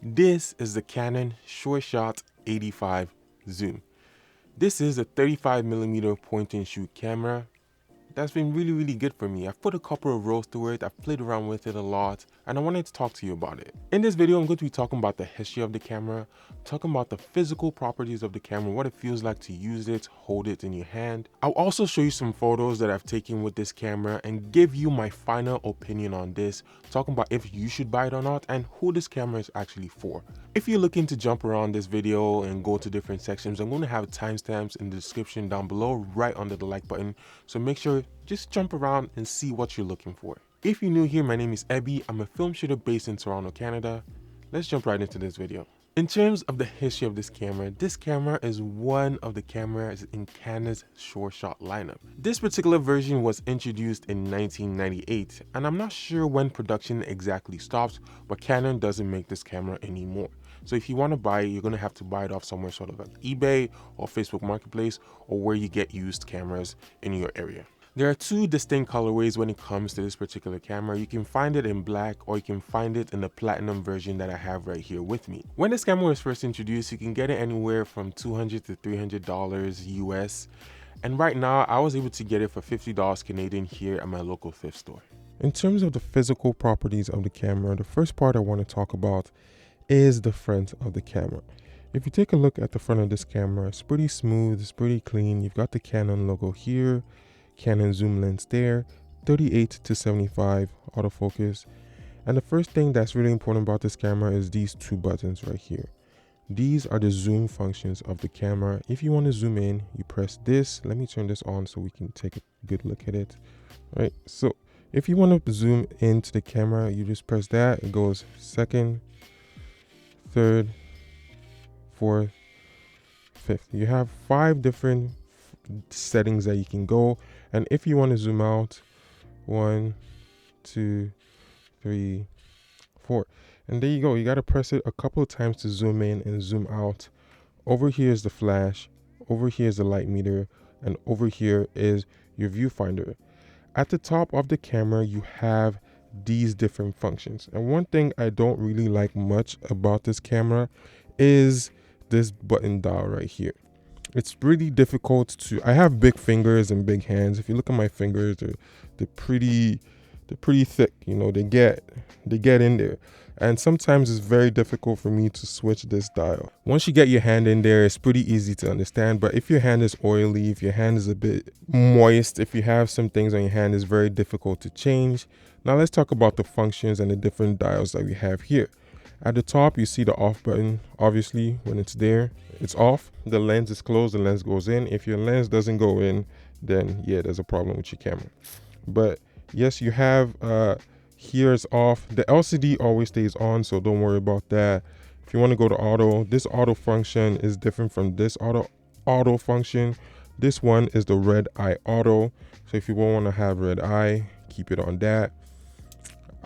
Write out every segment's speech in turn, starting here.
This is the Canon Sureshot 85 zoom. This is a 35mm point and shoot camera that's been really good for me. I've put a couple of rolls to it, I've played around with it a lot, and I wanted to talk to you about it. In this video, I'm going to be talking about the history of the camera, talking about the physical properties of the camera, what it feels like to use it, hold it in your hand. I'll also show you some photos that I've taken with this camera and give you my final opinion on this, talking about if you should buy it or not and who this camera is actually for. If you're looking to jump around this video and go to different sections, I'm going to have timestamps in the description down below right under the like button, so make sure just jump around and see what you're looking for. If you're new here, my name is Ebby. I'm a film shooter based in Toronto, Canada. Let's jump right into this video. In terms of the history of this camera is one of the cameras in Canon's Sureshot lineup. This particular version was introduced in 1998, and I'm not sure when production exactly stopped, but Canon doesn't make this camera anymore. So if you want to buy it, you're going to have to buy it off somewhere sort of like eBay or Facebook Marketplace or where you get used cameras in your area. There are two distinct colorways when it comes to this particular camera. You can find it in black or you can find it in the platinum version that I have right here with me. When this camera was first introduced, you can get it anywhere from $200 to $300 US. And right now, I was able to get it for $50 Canadian here at my local thrift store. In terms of the physical properties of the camera, the first part I want to talk about is the front of the camera. If you take a look at the front of this camera, it's pretty smooth, it's pretty clean. You've got the Canon logo here, Canon zoom lens there, 38 to 75 autofocus. And the first thing that's really important about this camera is these two buttons right here. These are the zoom functions of the camera. If you want to zoom in, you press this. Let me turn this on so we can take a good look at it. All right, so if you want to zoom into the camera, you just press that. It goes second, third, fourth, fifth. You have 5 different settings that you can go, and if you want to zoom out, 1, 2, 3, 4, and there you go. You got to press it a couple of times to zoom in and zoom out. Over here is the flash, over here is the light meter, and over here is your viewfinder. At the top of the camera, you have these different functions, and one thing I don't really like much about this camera is this button dial right here. It's really difficult to, I have big fingers and big hands. If you look at my fingers, they're pretty thick, you know, they get in there. And sometimes it's very difficult for me to switch this dial. Once you get your hand in there, it's pretty easy to understand. But if your hand is oily, if your hand is a bit moist, if you have some things on your hand, it's very difficult to change. Now let's talk about the functions and the different dials that we have here. At the top, you see the off button. Obviously, when it's there, it's off. The lens is closed, the lens goes in. If your lens doesn't go in, then yeah, there's a problem with your camera. But yes, you have here is off. The LCD always stays on, so don't worry about that. If you want to go to auto, this auto function is different from this auto function. This one is the red eye auto. So if you won't want to have red eye, keep it on that.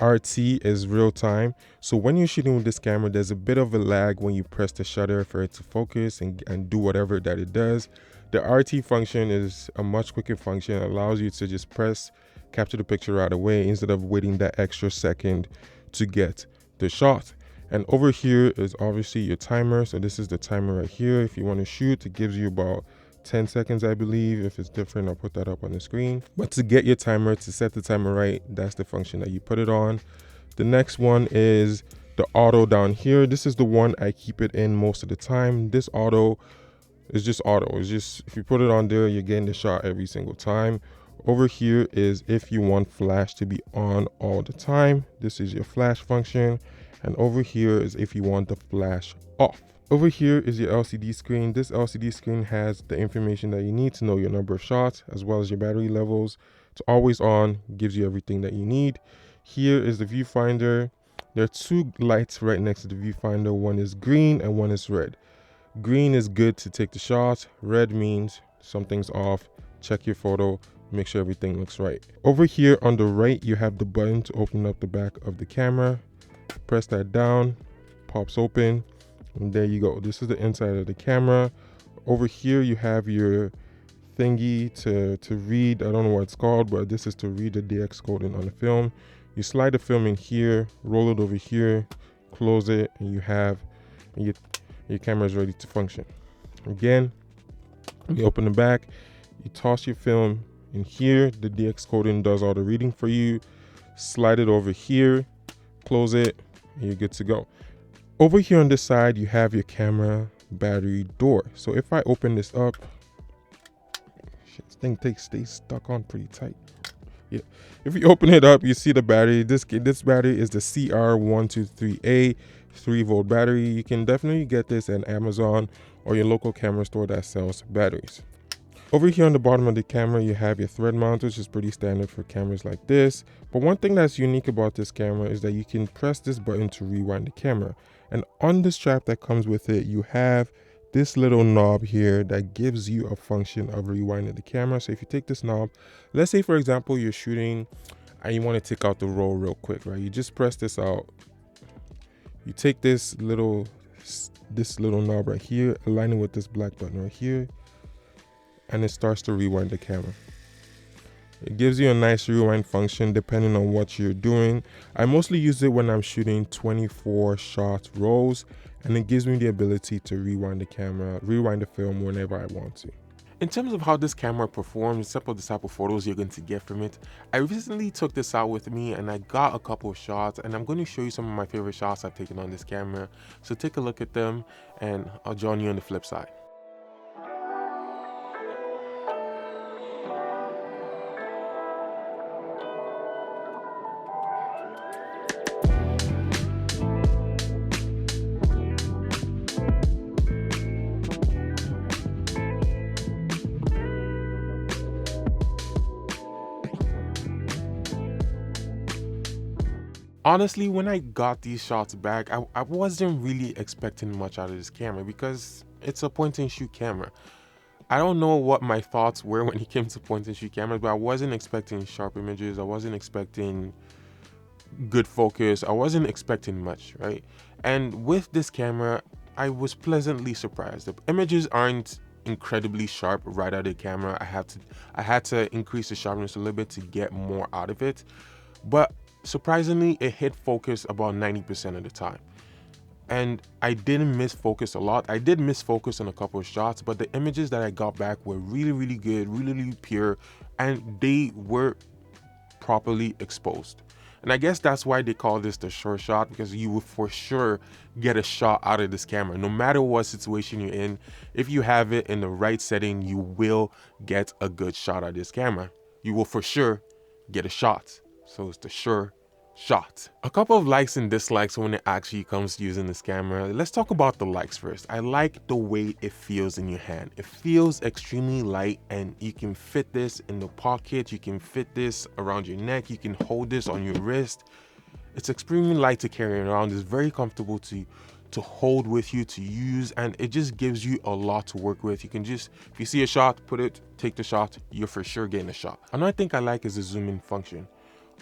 RT is real time. So when you're shooting with this camera, there's a bit of a lag when you press the shutter for it to focus and do whatever that it does. The RT function is a much quicker function. It allows you to just press, capture the picture right away instead of waiting that extra second to get the shot. And over here is obviously your timer. So this is the timer right here. If you want to shoot, it gives you about 10 seconds, I believe. If it's different, I'll put that up on the screen. But to get your timer, to set the timer right, that's the function that you put it on. The next one is the auto down here. This is the one I keep it in most of the time. This auto is just auto. It's just, if you put it on there, you're getting the shot every single time. Over here is if you want flash to be on all the time. This is your flash function. And over here is if you want the flash off. Over here is your LCD screen. This LCD screen has the information that you need to know your number of shots as well as your battery levels. It's always on, gives you everything that you need. Here is the viewfinder. There are 2 lights right next to the viewfinder. One is green and one is red. Green is good to take the shot. Red means something's off. Check your photo, make sure everything looks right. Over here on the right, you have the button to open up the back of the camera. Press that down, pops open. And there you go. This is the inside of the camera. Over here, you have your thingy to read. I don't know what it's called, but this is to read the DX coding on the film. You slide the film in here, roll it over here, close it, and your camera is ready to function. Again, you open the back, you toss your film in here, the DX coding does all the reading for you, slide it over here, close it, and you're good to go. Over here on this side, you have your camera battery door. So if I open this up, this thing stays stuck on pretty tight. Yeah, if you open it up, you see the battery. This battery is the CR123A 3-volt battery. You can definitely get this at Amazon or your local camera store that sells batteries. Over here on the bottom of the camera, you have your thread mount, which is pretty standard for cameras like this. But one thing that's unique about this camera is that you can press this button to rewind the camera. And on the strap that comes with it, you have this little knob here that gives you a function of rewinding the camera. So if you take this knob, let's say for example, you're shooting and you want to take out the roll real quick, right? You just press this out. You take this little knob right here, align it with this black button right here, and it starts to rewind the camera. It gives you a nice rewind function depending on what you're doing. I mostly use it when I'm shooting 24 shot rolls, and it gives me the ability to rewind the film whenever I want to. In terms of how this camera performs, except for the type of photos you're going to get from it, I recently took this out with me and I got a couple of shots, and I'm going to show you some of my favorite shots I've taken on this camera. So take a look at them and I'll join you on the flip side. Honestly, when I got these shots back, I wasn't really expecting much out of this camera because it's a point and shoot camera. I don't know what my thoughts were when it came to point and shoot cameras, but I wasn't expecting sharp images. I wasn't expecting good focus. I wasn't expecting much, right? And with this camera, I was pleasantly surprised. The images aren't incredibly sharp right out of the camera. I had to increase the sharpness a little bit to get more out of it. But surprisingly, it hit focus about 90% of the time. And I didn't miss focus a lot. I did miss focus on a couple of shots, but the images that I got back were really, really good, really, really pure, and they were properly exposed. And I guess that's why they call this the Sureshot, because you will for sure get a shot out of this camera. No matter what situation you're in, if you have it in the right setting, you will get a good shot out of this camera. You will for sure get a shot. So it's the Sureshot. A couple of likes and dislikes when it actually comes to using this camera. Let's talk about the likes first. I like the way it feels in your hand. It feels extremely light, and you can fit this in the pocket. You can fit this around your neck. You can hold this on your wrist. It's extremely light to carry around. It's very comfortable to hold with you, to use, and it just gives you a lot to work with. You can just, if you see a shot, put it, take the shot, you're for sure getting a shot. Another thing I like is the zoom in function.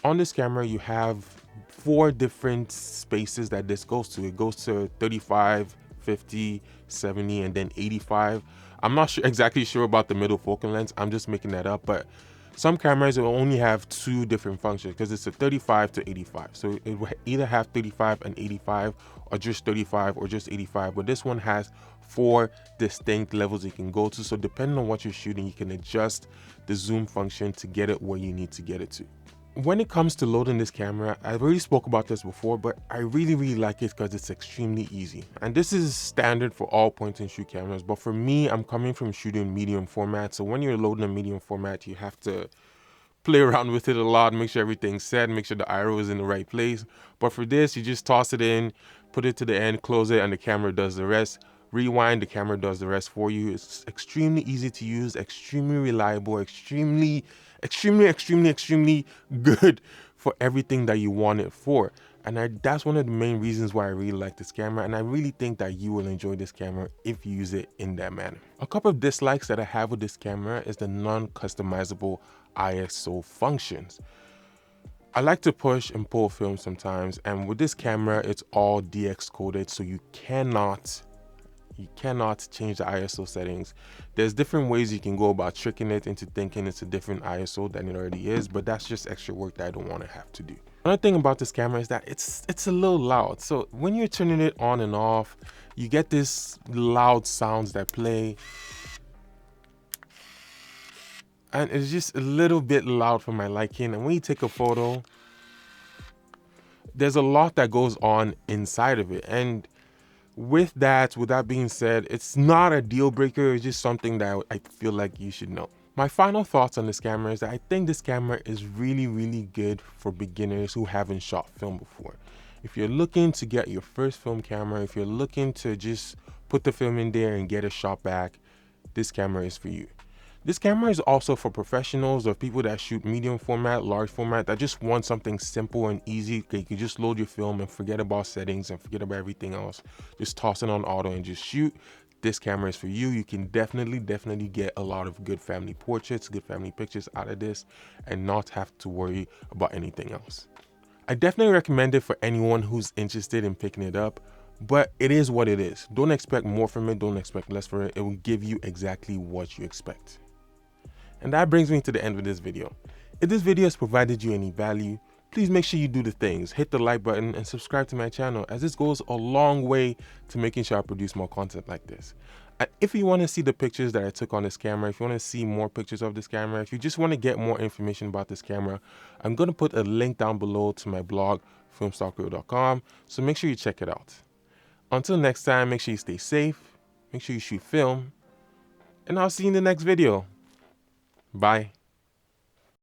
On this camera, you have 4 different spaces that this goes to. It goes to 35, 50, 70, and then 85. I'm not exactly sure about the middle focal length. I'm just making that up, but some cameras will only have 2 different functions because it's a 35 to 85. So it will either have 35 and 85 or just 35 or just 85. But this one has 4 distinct levels you can go to. So depending on what you're shooting, you can adjust the zoom function to get it where you need to get it to. When it comes to loading this camera, I've already spoke about this before, but I really like it because it's extremely easy. And this is standard for all point and shoot cameras, but for me, I'm coming from shooting medium format. So when you're loading a medium format, you have to play around with it a lot, make sure everything's set, make sure the IRO is in the right place. But for this, you just toss it in, put it to the end, close it, and the camera does the rest. Rewind, the camera does the rest for you. It's extremely easy to use, extremely reliable, extremely good for everything that you want it for. And that's one of the main reasons why I really like this camera, and I really think that you will enjoy this camera if you use it in that manner. A couple of dislikes that I have with this camera is the non-customizable ISO functions. I like to push and pull film sometimes, and with this camera, it's all DX coded, so you cannot You cannot change the ISO settings. There's different ways you can go about tricking it into thinking it's a different ISO than it already is, but that's just extra work that I don't want to have to do. Another thing about this camera is that it's a little loud. So when you're turning it on and off, you get this loud sounds that play. And it's just a little bit loud for my liking. And when you take a photo, there's a lot that goes on inside of it. And with that being said, it's not a deal breaker. It's just something that I feel like you should know. My final thoughts on this camera is that I think this camera is really, really good for beginners who haven't shot film before. If you're looking to get your first film camera, if you're looking to just put the film in there and get a shot back, this camera is for you. This camera is also for professionals or people that shoot medium format, large format, that just want something simple and easy. You can just load your film and forget about settings and forget about everything else. Just toss it on auto and just shoot. This camera is for you. You can definitely get a lot of good family portraits, good family pictures out of this and not have to worry about anything else. I definitely recommend it for anyone who's interested in picking it up, but it is what it is. Don't expect more from it. Don't expect less from it. It will give you exactly what you expect. And that brings me to the end of this video. If this video has provided you any value, please make sure you do the things. Hit the like button and subscribe to my channel, as this goes a long way to making sure I produce more content like this. And if you want to see the pictures that I took on this camera, if you want to see more pictures of this camera, if you just want to get more information about this camera, I'm going to put a link down below to my blog, filmstockguru.com, so make sure you check it out. Until next time, make sure you stay safe, make sure you shoot film, and I'll see you in the next video. Bye.